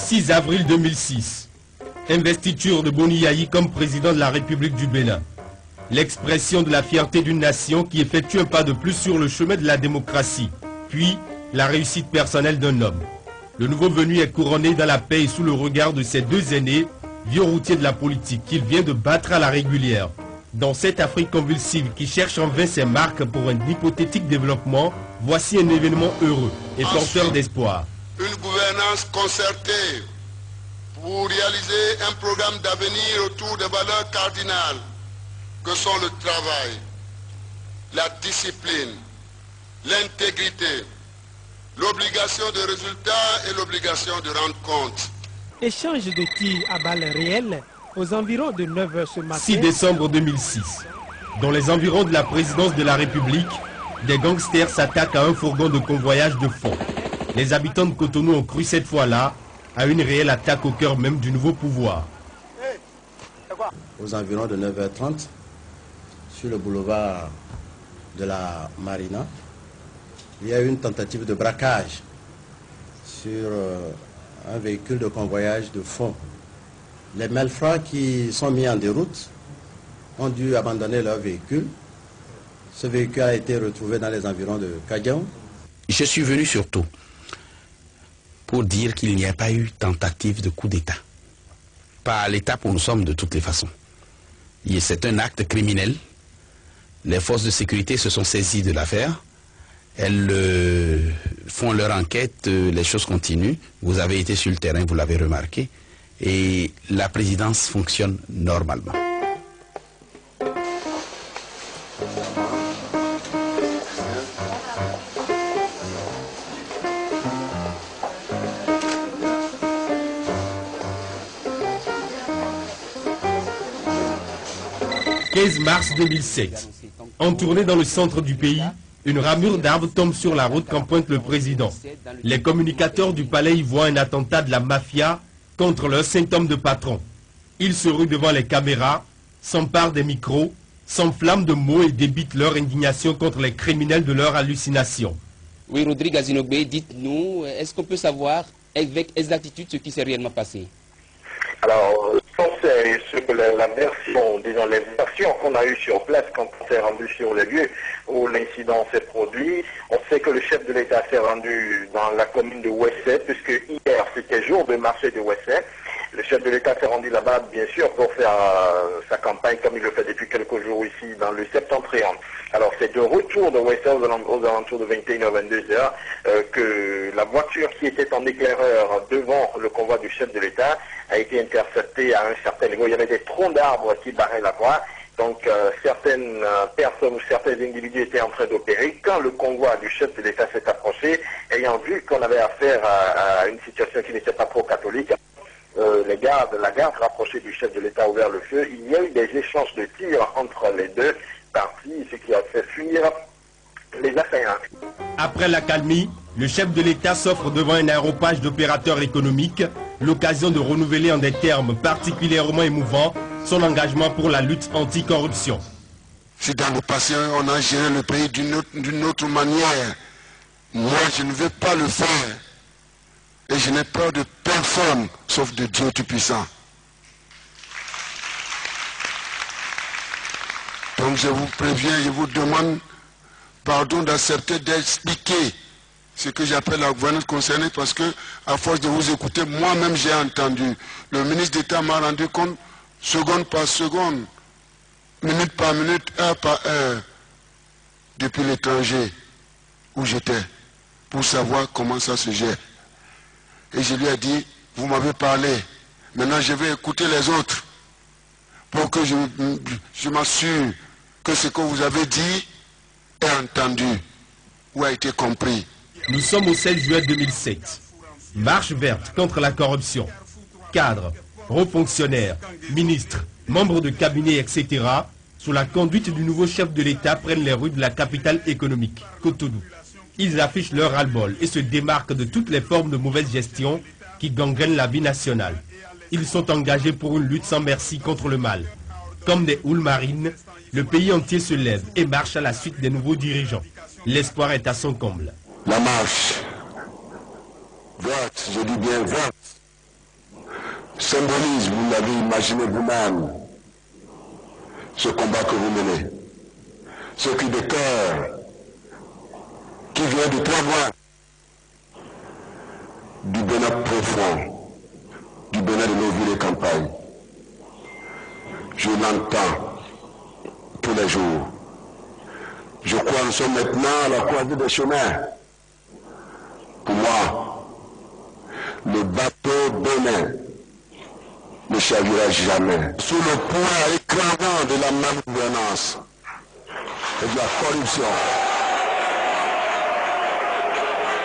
6 avril 2006. Investiture de Boni Yayi comme président de la République du Bénin. L'expression de la fierté d'une nation qui effectue un pas de plus sur le chemin de la démocratie. Puis, la réussite personnelle d'un homme. Le nouveau venu est couronné dans la paix et sous le regard de ses deux aînés, vieux routiers de la politique qu'il vient de battre à la régulière. Dans cette Afrique convulsive qui cherche en vain ses marques pour un hypothétique développement, voici un événement heureux et porteur d'espoir. Une gouvernance concertée pour réaliser un programme d'avenir autour des valeurs cardinales que sont le travail, la discipline, l'intégrité, l'obligation de résultat et l'obligation de rendre compte. Échange de tirs à balles réelles aux environs de 9 h ce matin. 6 décembre 2006. Dans les environs de la présidence de la République, des gangsters s'attaquent à un fourgon de convoyage de fonds. Les habitants de Cotonou ont cru cette fois-là à une réelle attaque au cœur même du nouveau pouvoir. Aux environs de 9h30, sur le boulevard de la Marina, il y a eu une tentative de braquage sur un véhicule de convoyage de fonds. Les malfrats qui sont mis en déroute ont dû abandonner leur véhicule. Ce véhicule a été retrouvé dans les environs de Kadiaou. Je suis venu surtout pour dire qu'il n'y a pas eu tentative de coup d'État. Pas à l'étape où nous sommes de toutes les façons. C'est un acte criminel. Les forces de sécurité se sont saisies de l'affaire. Elles font leur enquête, les choses continuent. Vous avez été sur le terrain, vous l'avez remarqué. Et la présidence fonctionne normalement. « 15 mars 2007. En tournée dans le centre du pays, une ramure d'arbres tombe sur la route qu'emprunte le président. Les communicateurs du palais y voient un attentat de la mafia contre leur symptôme de patron. Ils se ruent devant les caméras, s'emparent des micros, s'enflamment de mots et débitent leur indignation contre les criminels de leur hallucination. Oui, Rodrigue Azinogbe, dites-nous, est-ce qu'on peut savoir avec exactitude ce qui s'est réellement passé? Alors, c'est ce que la version, disons les versions qu'on a eues sur place quand on s'est rendu sur les lieux où l'incident s'est produit. On sait que le chef de l'État s'est rendu dans la commune de Ouessé, puisque hier c'était jour de marché de Ouessé. Le chef de l'État s'est rendu là-bas, bien sûr, pour faire sa campagne comme il le fait depuis quelques jours ici dans le septentrion. Alors c'est de retour de Ouessé aux alentours de 21h-22h que la voiture qui était en éclaireur devant le convoi du chef de l'État a été interceptée à un certain niveau. Il y avait des troncs d'arbres qui barraient la voie. Donc certaines personnes ou certains individus étaient en train d'opérer. Quand le convoi du chef de l'État s'est approché, ayant vu qu'on avait affaire à une situation qui n'était pas trop catholique, la garde rapprochée du chef de l'État a ouvert le feu. Il y a eu des échanges de tirs entre les deux parties, ce qui a fait fuir les assaillants. Après l'accalmie, le chef de l'État s'offre devant un aéropage d'opérateurs économiques l'occasion de renouveler en des termes particulièrement émouvants son engagement pour la lutte anticorruption. Si dans le passé on a géré le pays d'une autre manière, moi je ne veux pas le faire. Et je n'ai peur de personne, sauf de Dieu Tout-Puissant. Donc je vous préviens, je vous demande pardon d'accepter d'expliquer ce que j'appelle la gouvernance concernée, parce que, à force de vous écouter, moi-même j'ai entendu. Le ministre d'État m'a rendu compte, seconde par seconde, minute par minute, heure par heure, depuis l'étranger où j'étais, pour savoir comment ça se gère. Et je lui ai dit, vous m'avez parlé, maintenant je vais écouter les autres, pour que je m'assure que ce que vous avez dit est entendu, ou a été compris. Nous sommes au 16 juin 2007. Marche verte contre la corruption. Cadres, hauts fonctionnaires, ministres, membres de cabinet, etc., sous la conduite du nouveau chef de l'État, prennent les rues de la capitale économique, Cotonou. Ils affichent leur ras-le-bol et se démarquent de toutes les formes de mauvaise gestion qui gangrènent la vie nationale. Ils sont engagés pour une lutte sans merci contre le mal. Comme des houles marines, le pays entier se lève et marche à la suite des nouveaux dirigeants. L'espoir est à son comble. La marche. Vote, je dis bien vote. symbolise, vous l'avez imaginé vous-même, ce combat que vous menez. Ce cri de cœur qui vient de très loin, du Bénin profond, du Bénin de nos villes et campagnes. Je l'entends tous les jours. Je crois que nous sommes maintenant à la croisée des chemins. Pour moi, le bateau Bénin ne chavira jamais. Sous le poids écrasant de la malgouvernance et de la corruption,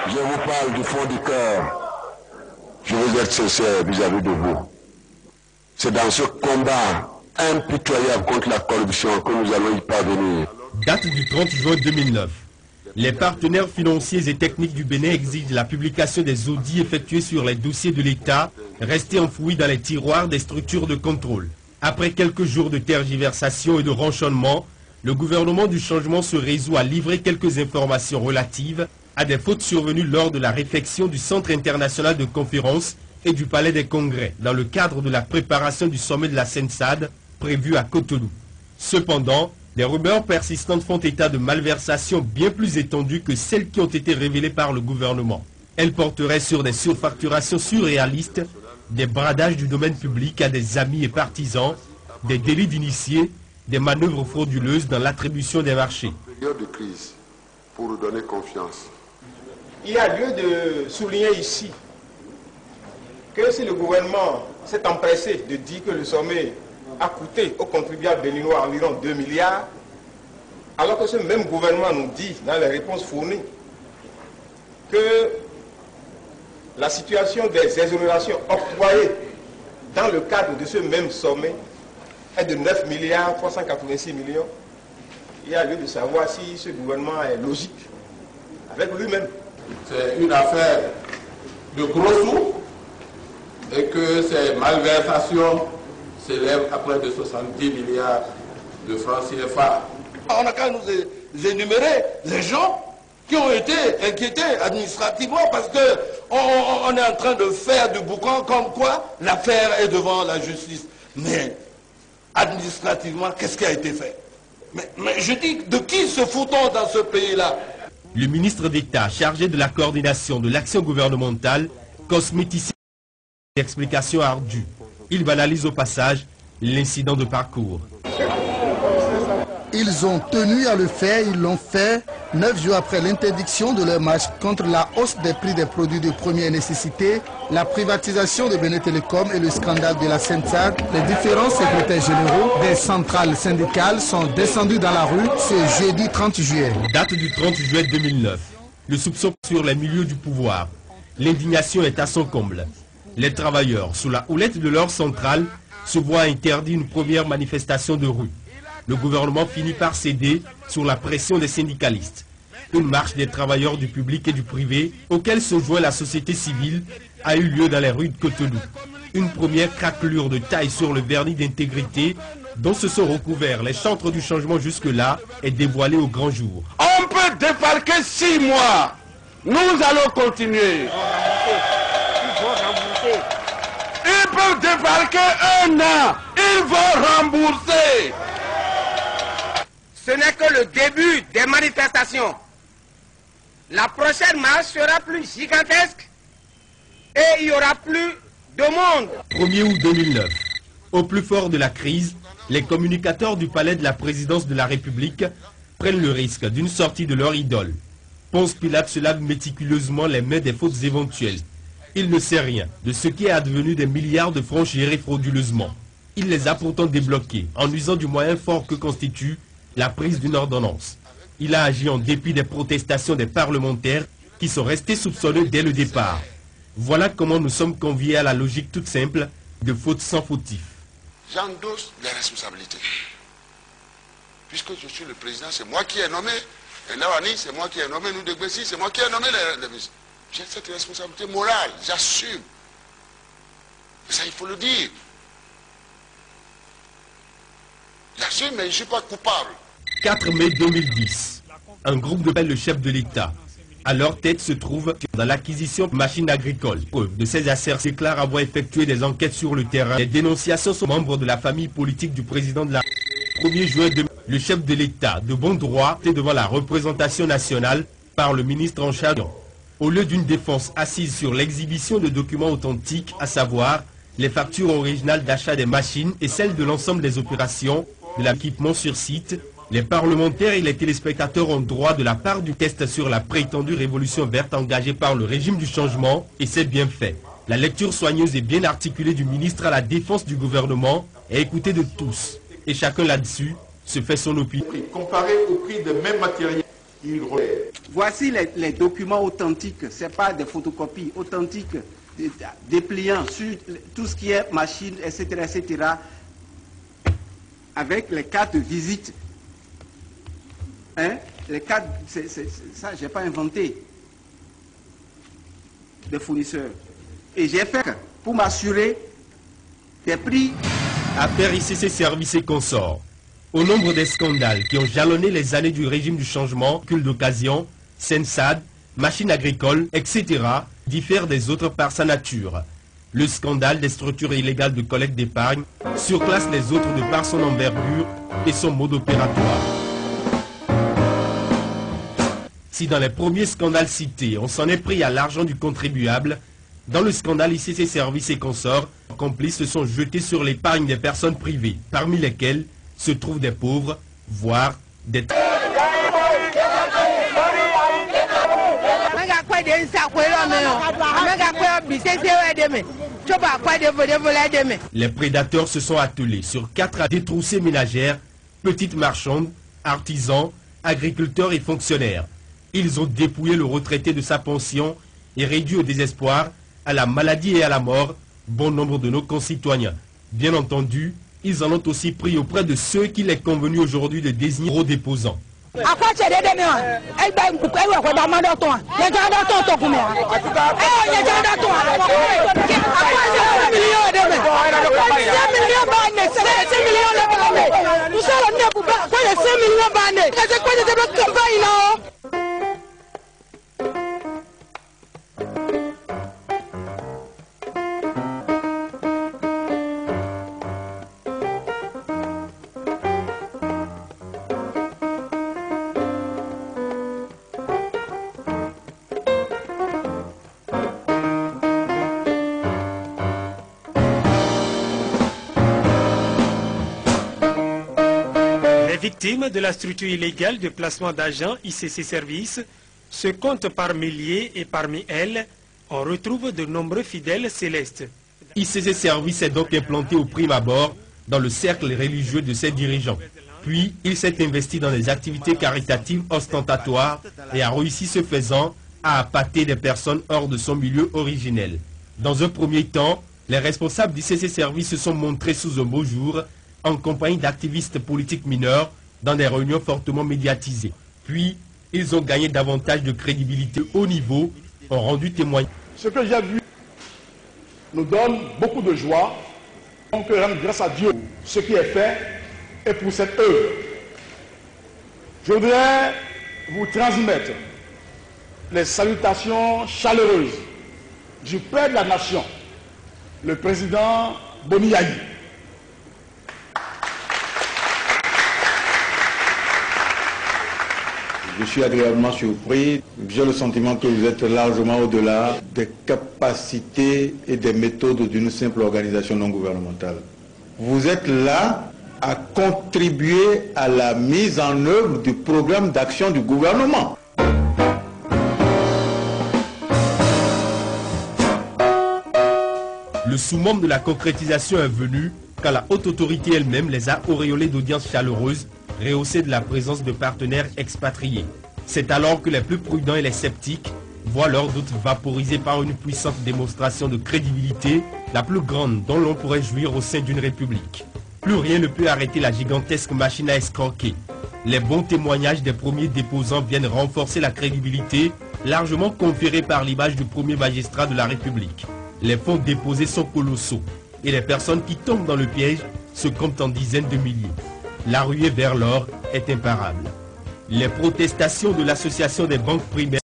je vous parle du fond du cœur. Je veux être sincère vis-à-vis de vous. C'est dans ce combat impitoyable contre la corruption que nous allons y parvenir. Date du 30 juin 2009. Les partenaires financiers et techniques du Bénin exigent la publication des audits effectués sur les dossiers de l'État restés enfouis dans les tiroirs des structures de contrôle. Après quelques jours de tergiversation et de ronchonnement, le gouvernement du changement se résout à livrer quelques informations relatives à des fautes survenues lors de la réflexion du Centre international de conférences et du Palais des Congrès dans le cadre de la préparation du sommet de la SENSAD prévu à Cotonou. Cependant, des rumeurs persistantes font état de malversations bien plus étendues que celles qui ont été révélées par le gouvernement. Elles porteraient sur des surfacturations surréalistes, des bradages du domaine public à des amis et partisans, des délits d'initiés, des manœuvres frauduleuses dans l'attribution des marchés. Période de crise, pour nous donner confiance. Il y a lieu de souligner ici que si le gouvernement s'est empressé de dire que le sommet a coûté aux contribuables béninois environ 2 milliards, alors que ce même gouvernement nous dit dans les réponses fournies que la situation des exonérations octroyées dans le cadre de ce même sommet est de 9 milliards 386 millions. Il y a lieu de savoir si ce gouvernement est logique avec lui-même. C'est une affaire de gros sous et que ces malversations s'élèvent à près de 70 milliards de francs CFA. On n'a qu'à nous énumérer les gens qui ont été inquiétés administrativement parce qu'on est en train de faire du boucan comme quoi l'affaire est devant la justice. Mais administrativement, qu'est-ce qui a été fait? Mais je dis, de qui se fout-on dans ce pays-là? Le ministre d'État chargé de la coordination de l'action gouvernementale cosméticise l'explication ardue. Il banalise au passage l'incident de parcours. Ils ont tenu à le faire, ils l'ont fait 9 jours après l'interdiction de leur marche contre la hausse des prix des produits de première nécessité, la privatisation de Bénin Télécom et le scandale de la SENSAD. Les différents secrétaires généraux des centrales syndicales sont descendus dans la rue ce jeudi 30 juillet. Date du 30 juillet 2009. Le soupçon sur les milieux du pouvoir. L'indignation est à son comble. Les travailleurs, sous la houlette de leur centrale, se voient interdire une première manifestation de rue. Le gouvernement finit par céder sous la pression des syndicalistes. Une marche des travailleurs du public et du privé, auquel se joint la société civile, a eu lieu dans les rues de Cotonou. Une première craquelure de taille sur le vernis d'intégrité dont se sont recouverts les chantres du changement jusque-là est dévoilée au grand jour. On peut débarquer 6 mois. Nous allons continuer. Ils peuvent débarquer 1 an. Ils vont rembourser. Ce n'est que le début des manifestations. La prochaine marche sera plus gigantesque et il y aura plus de monde. 1er août 2009. Au plus fort de la crise, les communicateurs du palais de la présidence de la République prennent le risque d'une sortie de leur idole. Ponce Pilate se lave méticuleusement les mains des fautes éventuelles. Il ne sait rien de ce qui est advenu des milliards de francs gérés frauduleusement. Il les a pourtant débloqués en usant du moyen fort que constitue la prise d'une ordonnance. Il a agi en dépit des protestations des parlementaires qui sont restés soupçonneux dès le départ. Voilà comment nous sommes conviés à la logique toute simple de faute sans fautif. J'endosse les responsabilités. Puisque je suis le président, c'est moi qui ai nommé. Et Nawani, c'est moi qui ai nommé. Nous de Gbessi, c'est moi qui ai nommé les ministres. J'ai cette responsabilité morale, j'assume. Ça, il faut le dire. J'assume, mais je ne suis pas coupable. 4 mai 2010. Un groupe appelle le chef de l'État. À leur tête se trouve dans l'acquisition de machines agricoles. De ces assertions déclarent avoir effectué des enquêtes sur le terrain. Les dénonciations sont membres de la famille politique du président de la 1er juin 2000. Le chef de l'État, de bon droit, était devant la représentation nationale par le ministre en charge. Au lieu d'une défense assise sur l'exhibition de documents authentiques, à savoir les factures originales d'achat des machines et celles de l'ensemble des opérations de l'équipement sur site, les parlementaires et les téléspectateurs ont droit de la part du test sur la prétendue révolution verte engagée par le régime du changement, et c'est bien fait. La lecture soigneuse et bien articulée du ministre à la défense du gouvernement est écoutée de tous. Et chacun là-dessus se fait son opinion. Comparé au prix des mêmes matériels, voici les documents authentiques, ce n'est pas des photocopies, authentiques, dépliants sur tout ce qui est machine, etc., etc., avec les cartes de visite. Hein? Les cartes, ça, je n'ai pas inventé des fournisseurs. Et j'ai fait pour m'assurer des prix. Affaire ICC Services et Consorts. Au nombre des scandales qui ont jalonné les années du régime du changement, culte d'occasion, Sensad, machines agricoles, etc., diffèrent des autres par sa nature. Le scandale des structures illégales de collecte d'épargne surclasse les autres de par son envergure et son mode opératoire. Si dans les premiers scandales cités, on s'en est pris à l'argent du contribuable, dans le scandale ICC Services et Consorts, les complices se sont jetés sur l'épargne des personnes privées, parmi lesquelles se trouvent des pauvres, voire des... Les prédateurs se sont attelés sur 4 à détrousser ménagères, petites marchandes, artisans, agriculteurs et fonctionnaires. Ils ont dépouillé le retraité de sa pension et réduit au désespoir, à la maladie et à la mort, bon nombre de nos concitoyens. Bien entendu, ils en ont aussi pris auprès de ceux qu'il est convenu aujourd'hui de désigner gros déposants. Les victimes de la structure illégale de placement d'agents ICC Services se comptent par milliers et parmi elles, on retrouve de nombreux fidèles célestes. ICC Services est donc implanté au prime abord dans le cercle religieux de ses dirigeants. Puis, il s'est investi dans des activités caritatives ostentatoires et a réussi ce faisant à appâter des personnes hors de son milieu originel. Dans un premier temps, les responsables d'ICC Services se sont montrés sous un beau jour en compagnie d'activistes politiques mineurs dans des réunions fortement médiatisées. Puis, ils ont gagné davantage de crédibilité au niveau, ont rendu témoignage. Ce que j'ai vu nous donne beaucoup de joie. Donc, rendre grâce à Dieu ce qui est fait et pour cette œuvre. Je voudrais vous transmettre les salutations chaleureuses du Père de la Nation, le président Boni Yayi. Je suis agréablement surpris. J'ai le sentiment que vous êtes largement au-delà des capacités et des méthodes d'une simple organisation non gouvernementale. Vous êtes là à contribuer à la mise en œuvre du programme d'action du gouvernement. Le summum de la concrétisation est venu quand la haute autorité elle-même les a auréolés d'audiences chaleureuses, rehaussées de la présence de partenaires expatriés. C'est alors que les plus prudents et les sceptiques voient leurs doutes vaporisés par une puissante démonstration de crédibilité, la plus grande dont l'on pourrait jouir au sein d'une république. Plus rien ne peut arrêter la gigantesque machine à escroquer. Les bons témoignages des premiers déposants viennent renforcer la crédibilité largement conférée par l'image du premier magistrat de la République. Les fonds déposés sont colossaux et les personnes qui tombent dans le piège se comptent en dizaines de milliers. La ruée vers l'or est imparable. Les protestations de l'association des banques primaires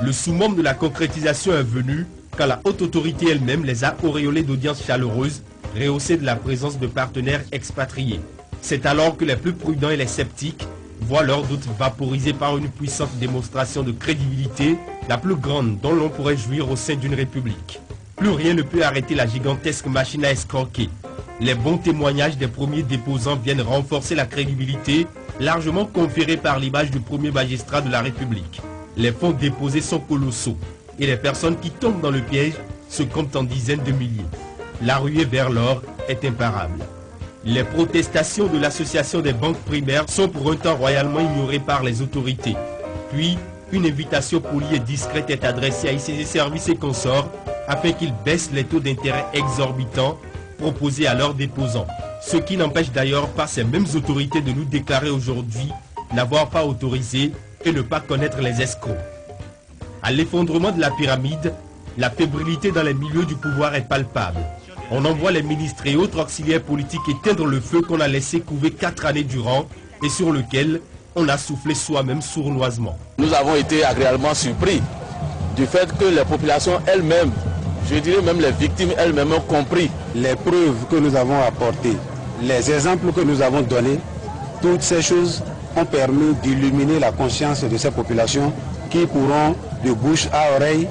Le summum de la concrétisation est venu quand la haute autorité elle-même les a auréolés d'audiences chaleureuses, rehaussées de la présence de partenaires expatriés. C'est alors que les plus prudents et les sceptiques voient leurs doutes vaporisés par une puissante démonstration de crédibilité, la plus grande dont l'on pourrait jouir au sein d'une république. Plus rien ne peut arrêter la gigantesque machine à escroquer. Les bons témoignages des premiers déposants viennent renforcer la crédibilité largement conférée par l'image du premier magistrat de la République. Les fonds déposés sont colossaux et les personnes qui tombent dans le piège se comptent en dizaines de milliers. La ruée vers l'or est imparable. Les protestations de l'association des banques primaires sont pour un temps royalement ignorées par les autorités. Puis, une invitation polie et discrète est adressée à ICC Services et consorts afin qu'ils baissent les taux d'intérêt exorbitants proposés à leurs déposants. Ce qui n'empêche d'ailleurs pas ces mêmes autorités de nous déclarer aujourd'hui n'avoir pas autorisé et ne pas connaître les escrocs. À l'effondrement de la pyramide, la fébrilité dans les milieux du pouvoir est palpable. On envoie les ministres et autres auxiliaires politiques éteindre le feu qu'on a laissé couver 4 années durant et sur lequel on a soufflé soi-même sournoisement. Nous avons été agréablement surpris du fait que les populations elles-mêmes, je dirais même les victimes elles-mêmes ont compris. Les preuves que nous avons apportées, les exemples que nous avons donnés, toutes ces choses ont permis d'illuminer la conscience de ces populations qui pourront de bouche à oreille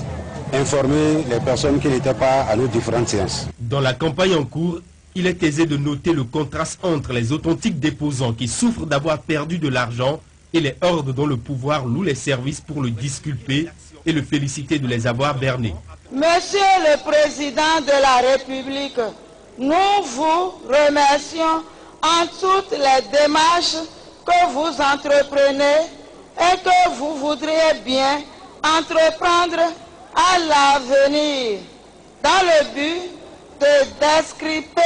informer les personnes qui n'étaient pas à nos différentes séances. Dans la campagne en cours, il est aisé de noter le contraste entre les authentiques déposants qui souffrent d'avoir perdu de l'argent et les hordes dont le pouvoir loue les services pour le disculper et le féliciter de les avoir bernés. Monsieur le Président de la République, nous vous remercions en toutes les démarches que vous entreprenez et que vous voudriez bien entreprendre à l'avenir, dans le but de descriper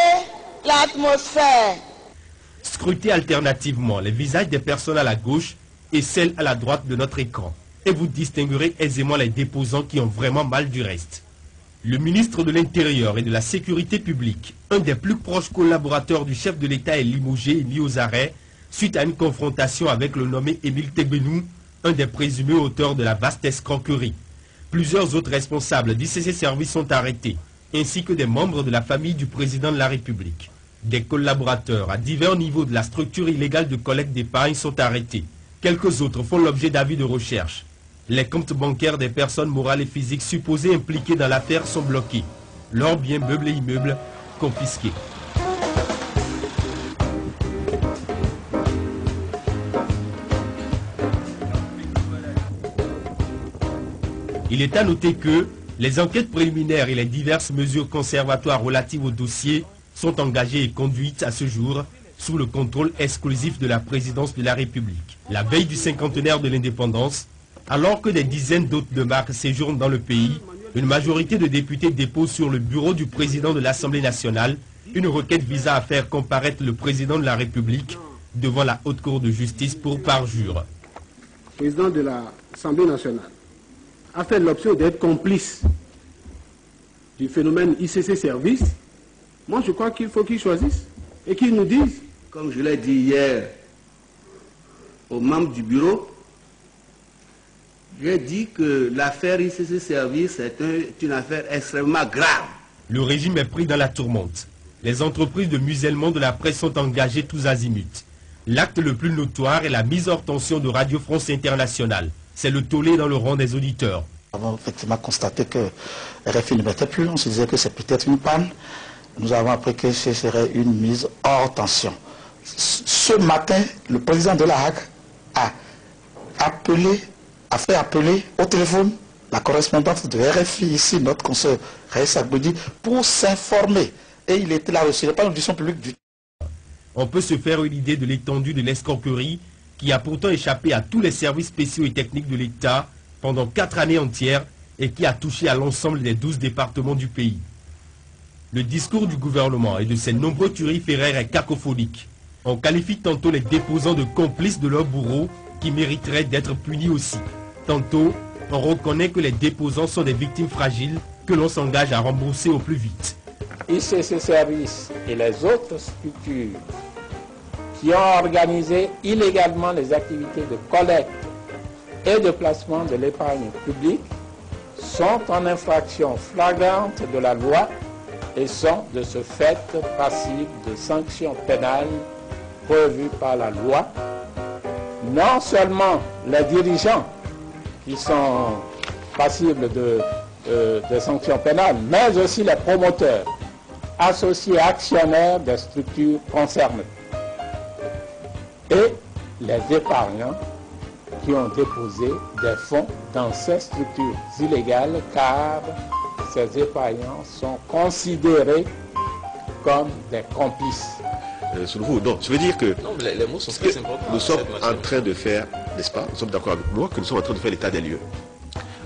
l'atmosphère. Scrutez alternativement les visages des personnes à la gauche et celles à la droite de notre écran, et vous distinguerez aisément les déposants qui ont vraiment mal du reste. Le ministre de l'Intérieur et de la Sécurité publique, un des plus proches collaborateurs du chef de l'État, est limogé et mis aux arrêts suite à une confrontation avec le nommé Émile Tebbenou, un des présumés auteurs de la vaste escroquerie. Plusieurs autres responsables d'ICC Services sont arrêtés, ainsi que des membres de la famille du président de la République. Des collaborateurs à divers niveaux de la structure illégale de collecte d'épargne sont arrêtés. Quelques autres font l'objet d'avis de recherche. Les comptes bancaires des personnes morales et physiques supposées impliquées dans l'affaire sont bloqués. Leurs biens meubles et immeubles confisqués. Il est à noter que les enquêtes préliminaires et les diverses mesures conservatoires relatives au dossier sont engagées et conduites à ce jour sous le contrôle exclusif de la présidence de la République. La veille du cinquantenaire de l'indépendance, alors que des dizaines d'hôtes de marque séjournent dans le pays, une majorité de députés dépose sur le bureau du président de l'Assemblée nationale une requête visant à faire comparaître le président de la République devant la Haute Cour de justice pour parjure. Le président de l'Assemblée nationale a fait l'option d'être complice du phénomène ICC Services. Moi, je crois qu'il faut qu'il choisisse et qu'il nous dise. Comme je l'ai dit hier aux membres du bureau, j'ai dit que l'affaire ICC Services est une affaire extrêmement grave. Le régime est pris dans la tourmente. Les entreprises de musellement de la presse sont engagées tous azimuts. L'acte le plus notoire est la mise hors tension de Radio France Internationale. C'est le tollé dans le rang des auditeurs. Nous avons effectivement constaté que RFI ne mettait plus. On se disait que c'est peut-être une panne. Nous avons appris que ce serait une mise hors tension. Ce matin, le président de la Hague a fait appeler au téléphone la correspondante de RFI ici, notre consoeur Raissa Goudi, pour s'informer. Et il était là aussi. Il n'est pas une audition publique du tout. On peut se faire une idée de l'étendue de l'escroquerie qui a pourtant échappé à tous les services spéciaux et techniques de l'État pendant 4 années entières et qui a touché à l'ensemble des 12 départements du pays. Le discours du gouvernement et de ses nombreux turiféraires est cacophonique. On qualifie tantôt les déposants de complices de leurs bourreaux qui mériteraient d'être punis aussi. Tantôt, on reconnaît que les déposants sont des victimes fragiles que l'on s'engage à rembourser au plus vite. ICC Services et les autres structures qui ont organisé illégalement les activités de collecte et de placement de l'épargne publique sont en infraction flagrante de la loi et sont de ce fait passibles de sanctions pénales prévues par la loi. Non seulement les dirigeants qui sont passibles de sanctions pénales, mais aussi les promoteurs, associés actionnaires des structures concernées et les épargnants qui ont déposé des fonds dans ces structures illégales, car ces épargnants sont considérés comme des complices. Donc, je veux dire que non, les mots sont très importants. Nous sommes en train de faire, n'est-ce pas, nous sommes d'accord avec moi que nous sommes en train de faire l'état des lieux.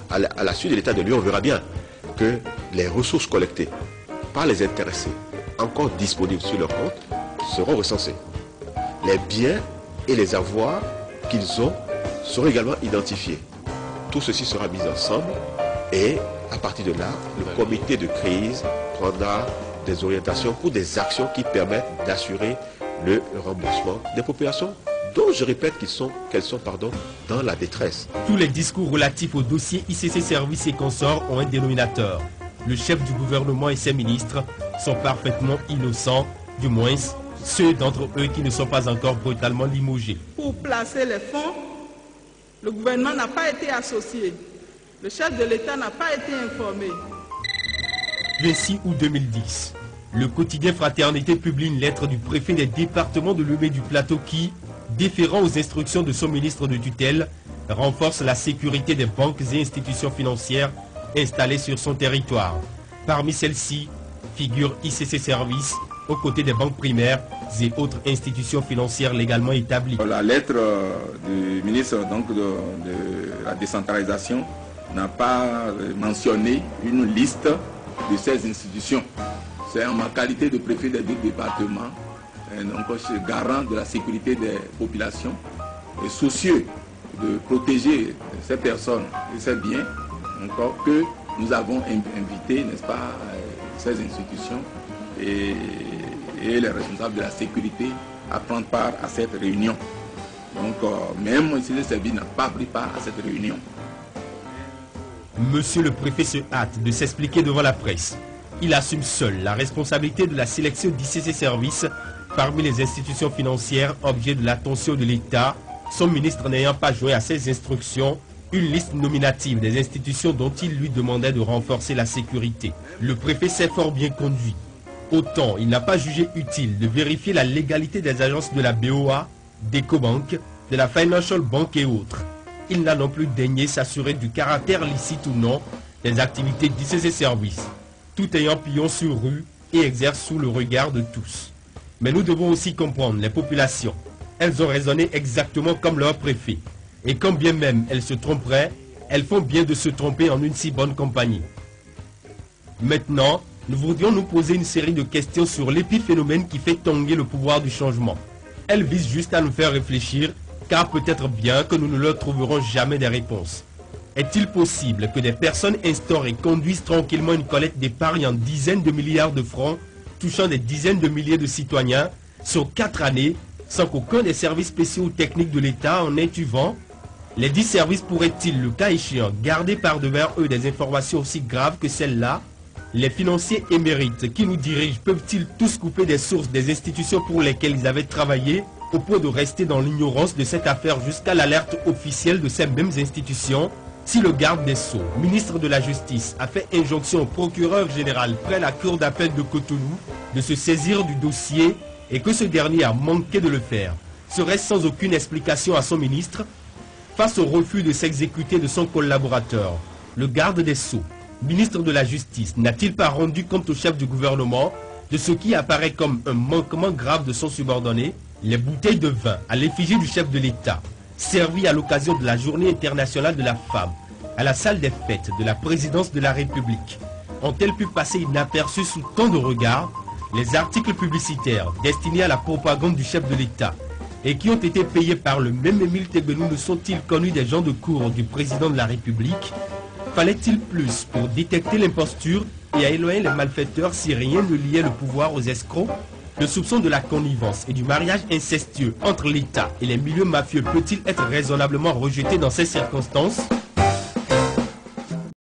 À la suite de l'état des lieux, on verra bien que les ressources collectées par les intéressés, encore disponibles sur leur compte, seront recensées. Les biens et les avoirs qu'ils ont seront également identifiés. Tout ceci sera mis ensemble et à partir de là, le comité de crise prendra des orientations pour des actions qui permettent d'assurer le remboursement des populations dont je répète qu'elles sont dans la détresse. Tous les discours relatifs au dossier ICC Services et consorts ont un dénominateur. Le chef du gouvernement et ses ministres sont parfaitement innocents, du moins ceux d'entre eux qui ne sont pas encore brutalement limogés. Pour placer les fonds, le gouvernement n'a pas été associé. Le chef de l'État n'a pas été informé. 26 août 2010, le quotidien Fraternité publie une lettre du préfet des départements de Lomé du Plateau qui, déférant aux instructions de son ministre de tutelle, renforce la sécurité des banques et institutions financières installées sur son territoire. Parmi celles-ci figure ICC Services, aux côtés des banques primaires et autres institutions financières légalement établies. La lettre du ministre de la décentralisation n'a pas mentionné une liste de ces institutions. C'est en ma qualité de préfet des deux départements, donc je suis garant de la sécurité des populations et soucieux de protéger ces personnes et ces biens, encore que nous avons invité, n'est-ce pas, ces institutions et les responsables de la sécurité à prendre part à cette réunion. Donc même le service n'a pas pris part à cette réunion. Monsieur le préfet se hâte de s'expliquer devant la presse. Il assume seul la responsabilité de la sélection d'ICC Services parmi les institutions financières objet de l'attention de l'État, son ministre n'ayant pas joint à ses instructions une liste nominative des institutions dont il lui demandait de renforcer la sécurité. Le préfet s'est fort bien conduit. Autant il n'a pas jugé utile de vérifier la légalité des agences de la BOA, d'Ecobank, de la Financial Bank et autres. Il n'a non plus daigné s'assurer du caractère licite ou non des activités d'ICC Services, tout ayant pillon sur rue et exerce sous le regard de tous. Mais nous devons aussi comprendre les populations. Elles ont raisonné exactement comme leur préfet. Et quand bien même elles se tromperaient, elles font bien de se tromper en une si bonne compagnie. Maintenant, nous voudrions nous poser une série de questions sur l'épiphénomène qui fait tanguer le pouvoir du changement. Elles visent juste à nous faire réfléchir, car peut-être bien que nous ne leur trouverons jamais des réponses. Est-il possible que des personnes instaurent et conduisent tranquillement une collecte d'épargne en dizaines de milliards de francs, touchant des dizaines de milliers de citoyens, sur 4 années, sans qu'aucun des services spéciaux ou techniques de l'État en ait eu vent? Les 10 services pourraient-ils, le cas échéant, garder par devers eux des informations aussi graves que celles-là? Les financiers émérites qui nous dirigent peuvent-ils tous couper des sources des institutions pour lesquelles ils avaient travaillé, au point de rester dans l'ignorance de cette affaire jusqu'à l'alerte officielle de ces mêmes institutions? Si le garde des Sceaux, ministre de la Justice, a fait injonction au procureur général près la cour d'appel de Cotonou de se saisir du dossier et que ce dernier a manqué de le faire, serait-ce sans aucune explication à son ministre? Face au refus de s'exécuter de son collaborateur, le garde des Sceaux, ministre de la Justice, n'a-t-il pas rendu compte au chef du gouvernement de ce qui apparaît comme un manquement grave de son subordonné? Les bouteilles de vin à l'effigie du chef de l'État, servies à l'occasion de la Journée internationale de la femme, à la salle des fêtes de la présidence de la République, ont-elles pu passer inaperçues sous tant de regards? Les articles publicitaires destinés à la propagande du chef de l'État et qui ont été payés par le même Émile Tebbenou ne sont-ils connus des gens de cour du président de la République? Fallait-il plus pour détecter l'imposture et à éloigner les malfaiteurs si rien ne liait le pouvoir aux escrocs? Le soupçon de la connivence et du mariage incestueux entre l'État et les milieux mafieux peut-il être raisonnablement rejeté dans ces circonstances?